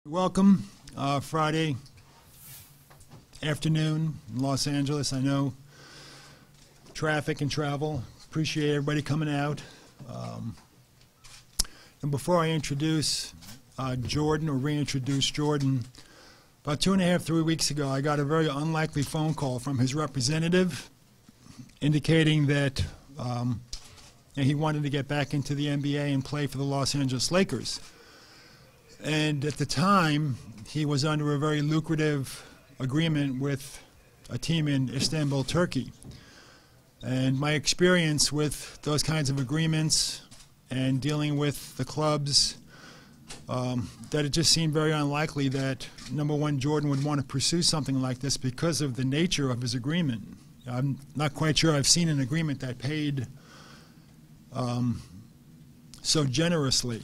Welcome, Friday afternoon in Los Angeles. I know traffic and travel. Appreciate everybody coming out. And before I introduce Jordan or reintroduce Jordan, about 2.5, 3 weeks ago, I got a very unlikely phone call from his representative indicating that he wanted to get back into the NBA and play for the Los Angeles Lakers. And at the time, he was under a very lucrative agreement with a team in Istanbul, Turkey. And my experience with those kinds of agreements and dealing with the clubs, that it just seemed very unlikely that, number one, Jordan would want to pursue something like this because of the nature of his agreement. I'm not quite sure I've seen an agreement that paid so generously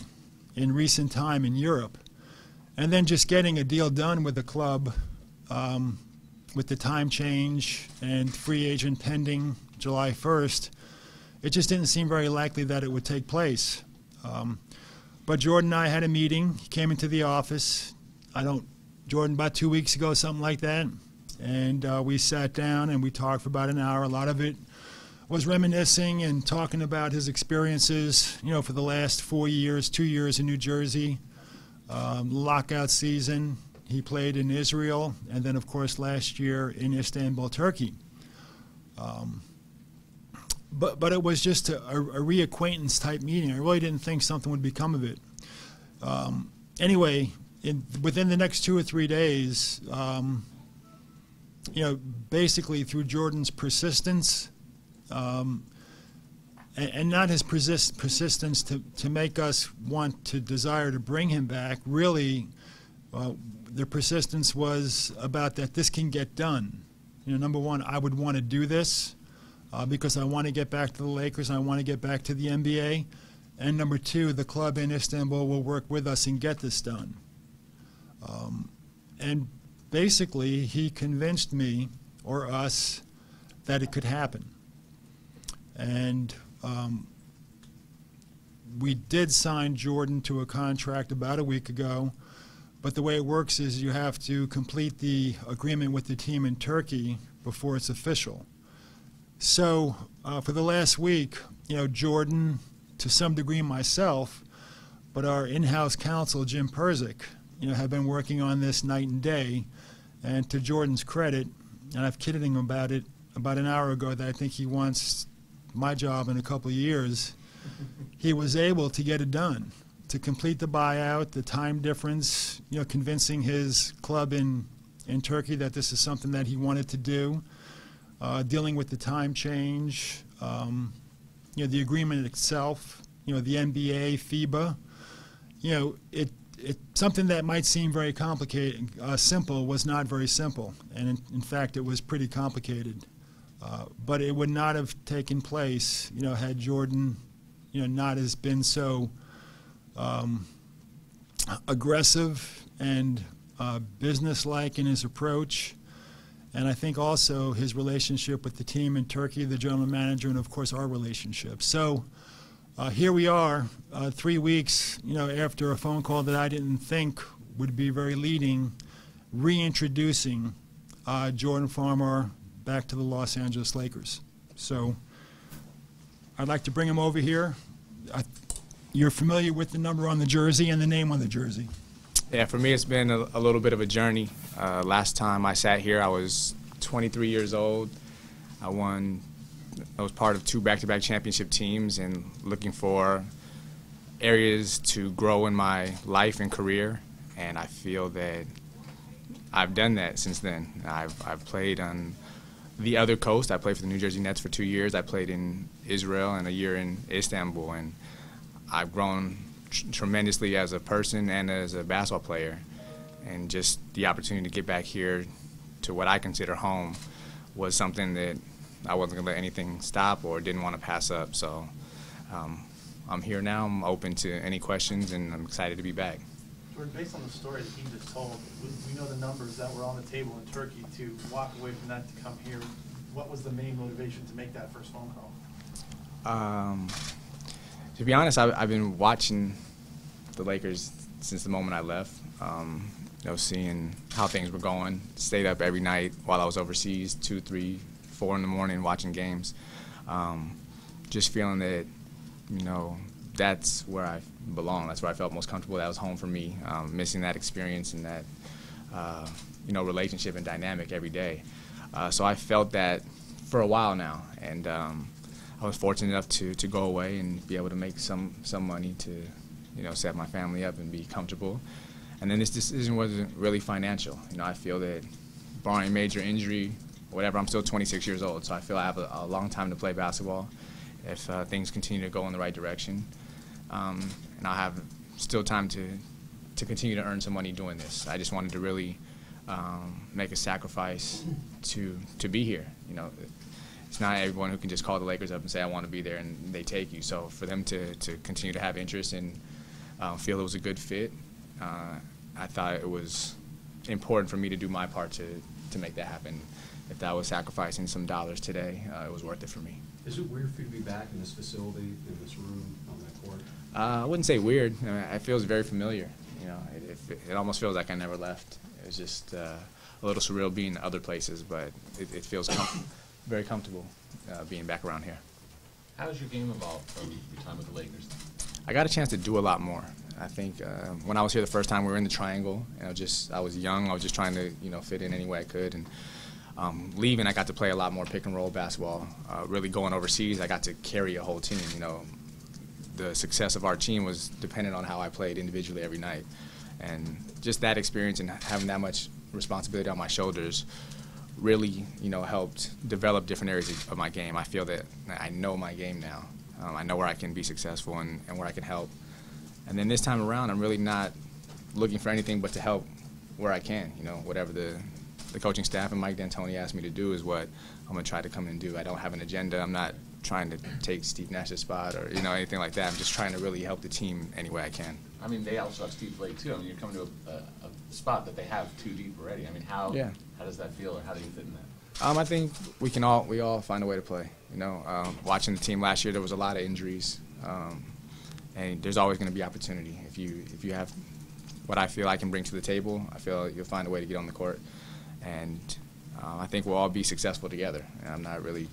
in recent time in Europe. And then just getting a deal done with the club with the time change and free agent pending July 1st, it just didn't seem very likely that it would take place. But Jordan and I had a meeting. He came into the office, Jordan, about 2 weeks ago, something like that. And we sat down and we talked for about an hour. A lot of it was reminiscing and talking about his experiences, for the last 4 years, 2 years in New Jersey, lockout season. He played in Israel, and then, of course, last year in Istanbul, Turkey. But it was just a reacquaintance type meeting. I really didn't think something would become of it. Anyway, within the next 2 or 3 days, basically through Jordan's persistence, and not his persistence to make us want to desire to bring him back. Really, the persistence was about that this can get done. Number one, I would want to do this because I want to get back to the Lakers. I want to get back to the NBA. And number two, the club in Istanbul will work with us and get this done. And basically, he convinced me, or us, that it could happen. And we did sign Jordan to a contract about a week ago, but the way it works is you have to complete the agreement with the team in Turkey before it's official. So for the last week, Jordan, to some degree myself, but our in-house counsel, Jim Persick, have been working on this night and day. And to Jordan's credit, and I've kidded him about it about an hour ago, that I think he wants my job in a couple of years, he was able to get it done, to complete the buyout, the time difference, convincing his club in Turkey that this is something that he wanted to do, dealing with the time change, the agreement itself, the NBA, FIBA, something that might seem very complicated, simple, was not very simple, and in fact it was pretty complicated. But it would not have taken place, had Jordan, not has been so aggressive and businesslike in his approach, and I think also his relationship with the team in Turkey, the general manager, and of course our relationship. So here we are, 3 weeks, after a phone call that I didn't think would be very leading, reintroducing Jordan Famar back to the Los Angeles Lakers. So I'd like to bring him over here. You're familiar with the number on the jersey and the name on the jersey. Yeah, for me it's been a little bit of a journey. Last time I sat here I was 23 years old. I was part of 2 back-to-back championship teams and looking for areas to grow in my life and career, and I feel that I've done that since then. I've played on the other coast. I played for the New Jersey Nets for 2 years. I played in Israel and a year in Istanbul, and I've grown tremendously as a person and as a basketball player. And just the opportunity to get back here to what I consider home was something that I wasn't going to let anything stop or didn't want to pass up. So I'm here now. I'm open to any questions, and I'm excited to be back. Jordan, based on the story that he just told, we know the numbers that were on the table in Turkey. To walk away from that to come here, what was the main motivation to make that first phone call? To be honest, I've been watching the Lakers since the moment I left. Seeing how things were going. Stayed up every night while I was overseas, 2, 3, 4 in the morning watching games. Just feeling that, that's where I belong. That's where I felt most comfortable. That was home for me. Missing that experience and that, relationship and dynamic every day. So I felt that for a while now, and I was fortunate enough to go away and be able to make some money to, set my family up and be comfortable. And then this decision wasn't really financial. I feel that barring major injury, whatever, I'm still 26 years old, so I feel I have a long time to play basketball if things continue to go in the right direction. And I'll have still time to continue to earn some money doing this. I just wanted to really make a sacrifice to be here. It's not everyone who can just call the Lakers up and say, I want to be there, and they take you. So for them to continue to have interest and feel it was a good fit, I thought it was important for me to do my part to make that happen. If that was sacrificing some dollars today, it was worth it for me. Is it weird for you to be back in this facility, in this room, on that court? I wouldn't say weird. It feels very familiar. It almost feels like I never left. It was just a little surreal being other places, but it feels very comfortable being back around here. How has your game evolved from your time with the Lakers? I got a chance to do a lot more. I think when I was here the first time, we were in the triangle. I was young. I was just trying to fit in any way I could. And leaving, I got to play a lot more pick and roll basketball. Really going overseas, I got to carry a whole team. The success of our team was dependent on how I played individually every night. And just that experience and having that much responsibility on my shoulders really, helped develop different areas of my game. I feel that I know my game now. I know where I can be successful and where I can help. And then this time around, I'm really not looking for anything but to help where I can. Whatever the coaching staff and Mike D'Antoni asked me to do is what I'm going to try to come and do. I don't have an agenda. I'm not trying to take Steve Nash's spot or anything like that. I'm just trying to really help the team any way I can. I mean, they also have Steve Blake too. I mean, you're coming to a spot that they have too deep already. I mean, how does that feel, or how do you fit in that? I think we all find a way to play. Watching the team last year, there was a lot of injuries, and there's always going to be opportunity. If you have what I feel I can bring to the table, I feel you'll find a way to get on the court, and I think we'll all be successful together. And I'm not really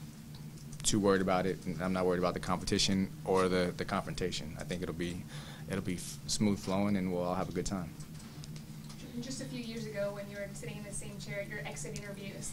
too worried about it. I'm not worried about the competition or the confrontation. I think it'll be smooth flowing, and we'll all have a good time. Just a few years ago, when you were sitting in the same chair at your exit interviews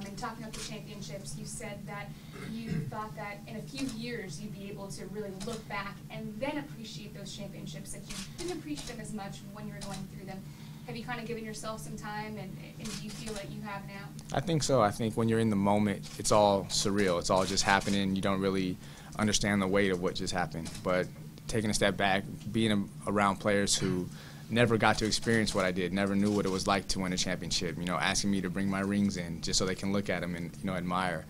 and talking about the championships, you said that you thought that in a few years you'd be able to really look back and then appreciate those championships, that you didn't appreciate them as much when you were going through them. Have you kind of given yourself some time, and do you feel that you have now? I think so. I think when you're in the moment, it's all surreal. It's all just happening. You don't really understand the weight of what just happened. But taking a step back, being around players who never got to experience what I did, never knew what it was like to win a championship, asking me to bring my rings in just so they can look at them and, admire.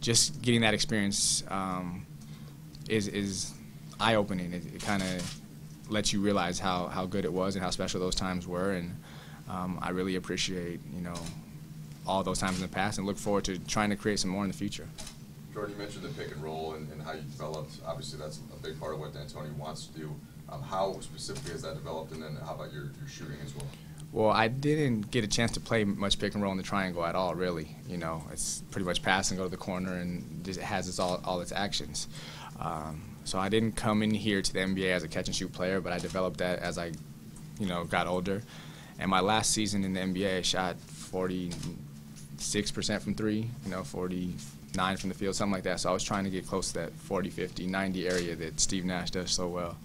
Just getting that experience is eye-opening. It kind of lets you realize how good it was and how special those times were, and I really appreciate, all those times in the past and look forward to trying to create some more in the future. Jordan, you mentioned the pick and roll and how you developed. Obviously, that's a big part of what D'Antoni wants to do. How specifically has that developed, and then how about your shooting as well? Well, I didn't get a chance to play much pick and roll in the triangle at all, really. It's pretty much pass and go to the corner, and just has all its actions. So I didn't come in here to the NBA as a catch-and-shoot player, but I developed that as I, got older. And my last season in the NBA, I shot 46% from three, 49 from the field, something like that. So I was trying to get close to that 40, 50, 90 area that Steve Nash does so well.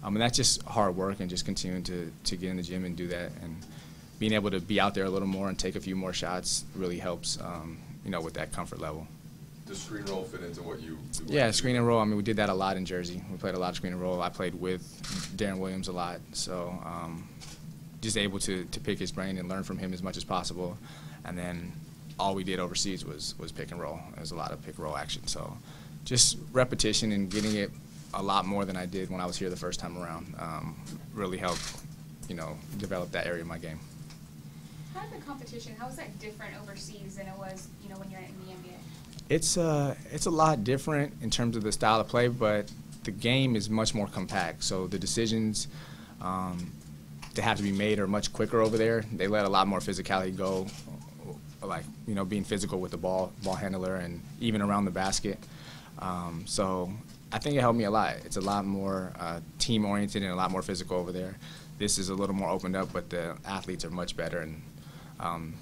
And that's just hard work and just continuing to get in the gym and do that. And being able to be out there a little more and take a few more shots really helps, with that comfort level. Does screen roll fit into what you do? Yeah, screen and roll. I mean, we did that a lot in Jersey. We played a lot of screen and roll. I played with Darren Williams a lot. So just able to pick his brain and learn from him as much as possible. And then all we did overseas was pick and roll. There was a lot of pick and roll action. So just repetition and getting it a lot more than I did when I was here the first time around really helped, develop that area of my game. How did the competition, how was that different overseas than it was, when you're in the NBA? It's a lot different in terms of the style of play, but the game is much more compact. So the decisions that have to be made are much quicker over there. They let a lot more physicality go, like, you know, being physical with the ball handler and even around the basket. So I think it helped me a lot. It's a lot more team-oriented and a lot more physical over there. This is a little more opened up, but the athletes are much better. And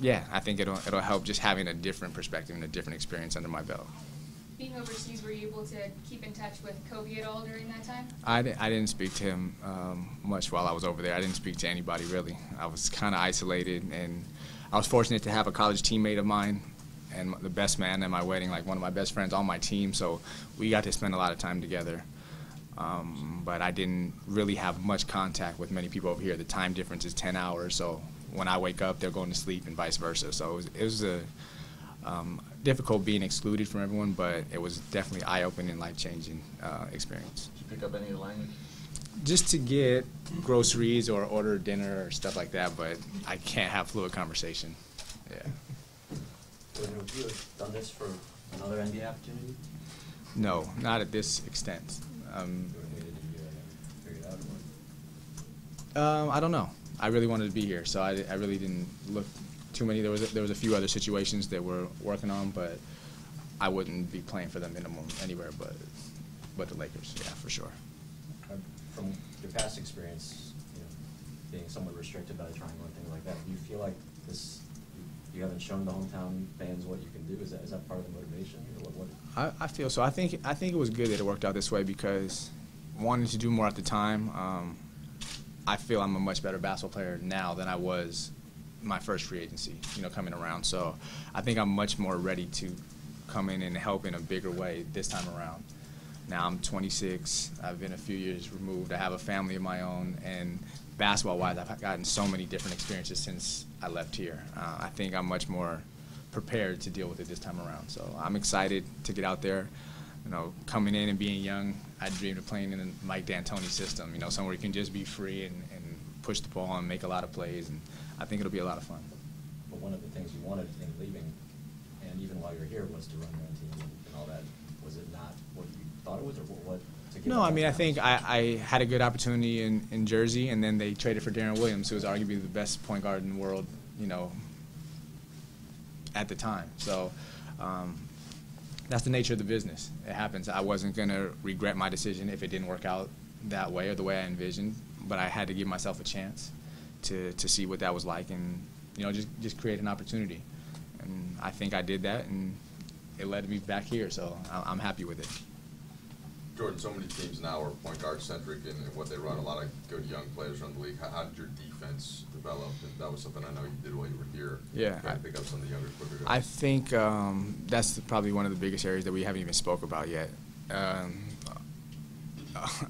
yeah, I think it'll help just having a different perspective and a different experience under my belt. Being overseas, were you able to keep in touch with Kobe at all during that time? I didn't speak to him much while I was over there. I didn't speak to anybody, really. I was kind of isolated, and I was fortunate to have a college teammate of mine and the best man at my wedding, like one of my best friends on my team, so we got to spend a lot of time together. But I didn't really have much contact with many people over here. The time difference is 10 hours, so when I wake up, they're going to sleep and vice versa. So it was difficult being excluded from everyone, but it was definitely eye-opening, life-changing experience. Did you pick up any of the language? Just to get groceries or order dinner or stuff like that, but I can't have fluid conversation. Yeah. Would you have done this for another NBA opportunity? No, not at this extent. I don't know. I really wanted to be here, so I really didn't look too many. There was a few other situations that we're working on, but I wouldn't be playing for the minimum anywhere but the Lakers. Yeah, for sure. From your past experience, you know, being somewhat restricted by the triangle and things like that, do you feel like you haven't shown the hometown fans what you can do? Is that part of the motivation? Or what? I feel so. I think it was good that it worked out this way because wanting to do more at the time, I feel I'm a much better basketball player now than I was my first free agency, you know, coming around. So I think I'm much more ready to come in and help in a bigger way this time around. Now I'm 26. I've been a few years removed. I have a family of my own, and basketball-wise, I've gotten so many different experiences since I left here. I think I'm much more prepared to deal with it this time around. So I'm excited to get out there. You know, coming in and being young, I dreamed of playing in a Mike D'Antoni system, you know, somewhere you can just be free and push the ball and make a lot of plays, and I think it'll be a lot of fun. But one of the things you wanted in leaving, and even while you were here, was to run your own team and all that. Was it not what you thought it was, or what? No, I mean, I think I had a good opportunity in Jersey, and then they traded for Darren Williams, who was arguably the best point guard in the world, you know, at the time. So that's the nature of the business. It happens. I wasn't going to regret my decision if it didn't work out that way or the way I envisioned, but I had to give myself a chance to see what that was like and, you know, just create an opportunity. And I think I did that, and it led me back here, so I'm happy with it. Jordan, so many teams now are point guard centric in what they run. A lot of good young players around the league. How did your defense develop? And that was something I know you did while you were here. Yeah, Trying to pick up some of the younger, quicker guys. I think that's probably one of the biggest areas that we haven't even spoke about yet.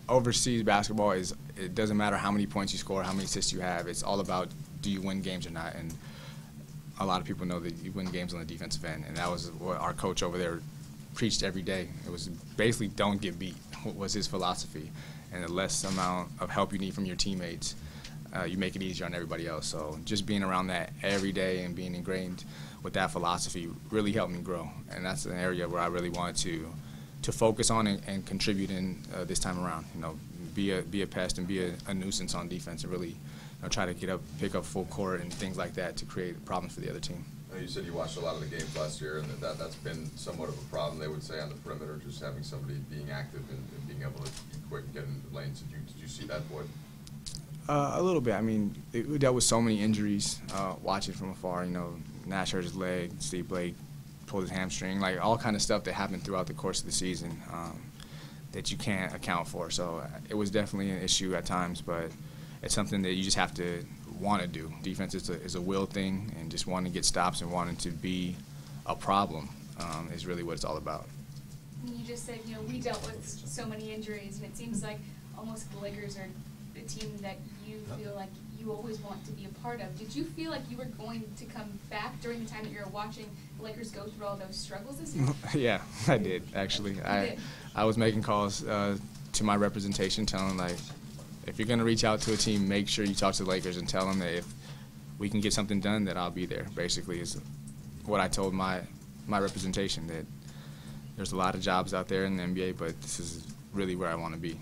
Overseas basketball it doesn't matter how many points you score, how many assists you have. It's all about do you win games or not. And a lot of people know that you win games on the defensive end, and that was what our coach over there preached every day. It was basically don't get beat was his philosophy, and the less amount of help you need from your teammates, you make it easier on everybody else. So just being around that every day and being ingrained with that philosophy really helped me grow, and that's an area where I really wanted to focus on and contribute in this time around. You know, be a pest and be a nuisance on defense, and really, you know, try to pick up full court and things like that to create problems for the other team. You said you watched a lot of the games last year, and that's been somewhat of a problem, they would say, on the perimeter, just having somebody being active and being able to be quick and get into the lanes. Did you see that, Boyd? A little bit. I mean, we dealt with so many injuries watching from afar. You know, Nash hurt his leg, Steve Blake pulled his hamstring, like all kind of stuff that happened throughout the course of the season that you can't account for. So it was definitely an issue at times, but it's something that you just have to want to do. Defense is a will thing, and just wanting to get stops and wanting to be a problem is really what it's all about. You just said, you know, we dealt with so many injuries, and it seems like almost the Lakers are the team that you feel like you always want to be a part of. Did you feel like you were going to come back during the time that you were watching the Lakers go through all those struggles this year? Yeah, I did, actually. I was making calls to my representation telling them, like, if you're going to reach out to a team, make sure you talk to the Lakers and tell them that if we can get something done, that I'll be there, basically, is what I told my representation, that there's a lot of jobs out there in the NBA, but this is really where I want to be.